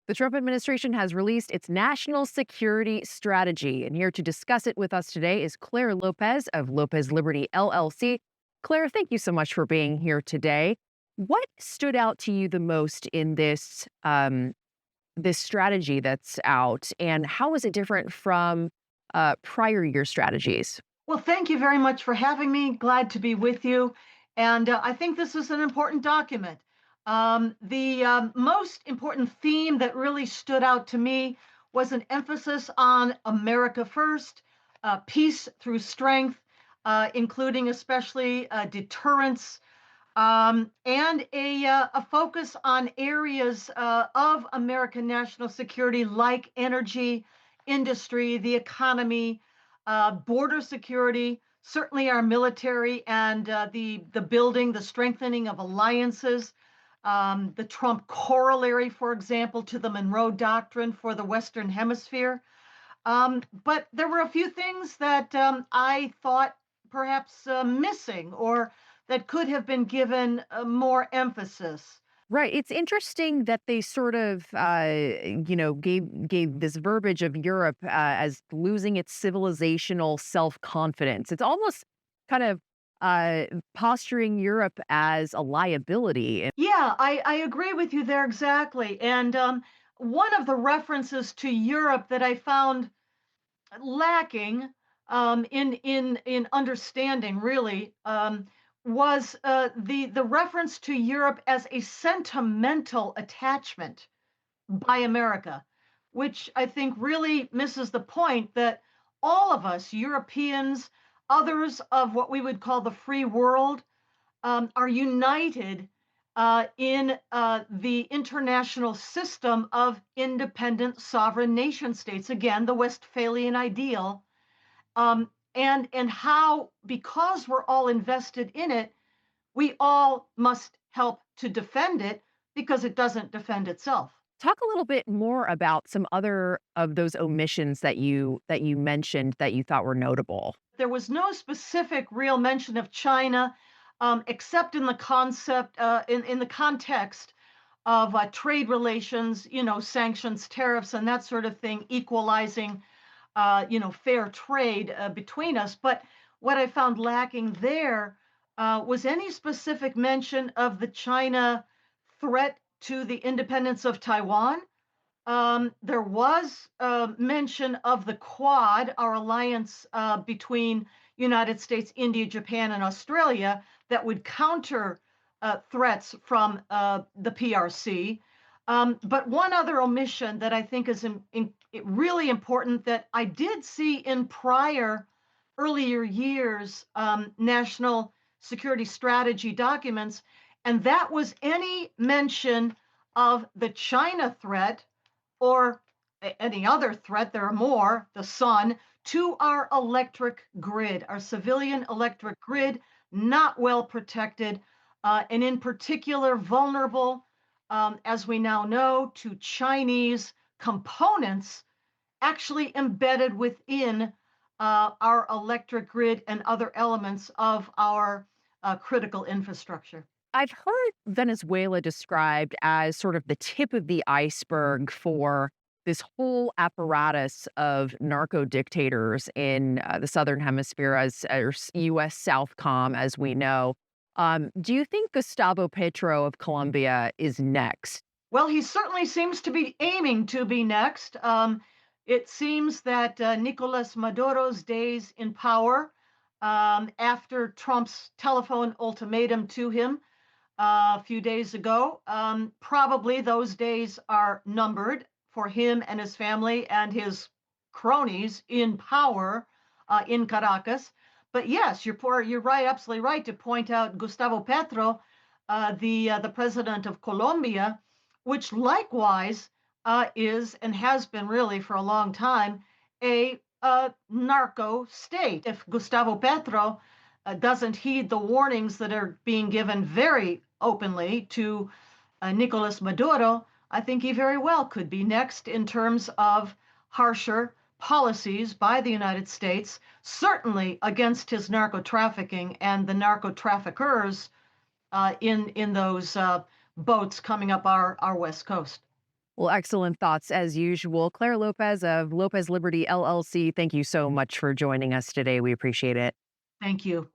The Trump administration has released its national security strategy. And here to discuss it with us today is Claire Lopez of Lopez Liberty LLC. Claire, thank you so much for being here today. What stood out to you the most in this strategy that's out, and how is it different from prior year strategies? Well, thank you very much for having me. Glad to be with you. And I think this is an important document. The most important theme that really stood out to me was an emphasis on America first, peace through strength, including especially deterrence, and a focus on areas of American national security like energy, industry, the economy, border security, certainly our military, and the building, the strengthening of alliances. The Trump corollary, for example, to the Monroe Doctrine for the Western Hemisphere. But there were a few things that I thought perhaps missing or that could have been given more emphasis. Right. It's interesting that they sort of, gave this verbiage of Europe as losing its civilizational self confidence. It's almost kind of posturing Europe as a liability. Yeah, I agree with you there exactly. And one of the references to Europe that I found lacking in understanding really was the reference to Europe as a sentimental attachment by America, which I think really misses the point that all of us, Europeans, others of what we would call the free world, are united in the international system of independent sovereign nation states. Again, the Westphalian ideal, and how because we're all invested in it, we all must help to defend it because it doesn't defend itself. Talk a little bit more about some other of those omissions that you mentioned that you thought were notable. There was no specific real mention of China, except in the concept, in the context of trade relations, sanctions, tariffs, and that sort of thing, equalizing, fair trade between us. But what I found lacking there was any specific mention of the China threat to the independence of Taiwan. There was mention of the Quad, our alliance between United States, India, Japan, and Australia that would counter threats from the PRC. But one other omission that I think is really important that I did see in prior earlier years national security strategy documents, and that was any mention of the China threat or any other threat, there are more, the sun, to our electric grid, our civilian electric grid, not well protected, and in particular vulnerable, as we now know, to Chinese components actually embedded within our electric grid and other elements of our critical infrastructure. I've heard Venezuela described as sort of the tip of the iceberg for this whole apparatus of narco dictators in the Southern Hemisphere, as U.S. Southcom, as we know. Do you think Gustavo Petro of Colombia is next? Well, he certainly seems to be aiming to be next. It seems that Nicolas Maduro's days in power, after Trump's telephone ultimatum to him a few days ago, probably those days are numbered for him and his family and his cronies in power in Caracas. But yes, you're right, absolutely right to point out Gustavo Petro, the president of Colombia, which likewise is and has been really for a long time a narco state. If Gustavo Petro doesn't heed the warnings that are being given very openly to Nicolas Maduro, I think he very well could be next in terms of harsher policies by the United States, certainly against his narco trafficking and the narco traffickers in those boats coming up our west coast. Well, excellent thoughts as usual. Claire Lopez of Lopez Liberty LLC, thank you so much for joining us today. We appreciate it. Thank you.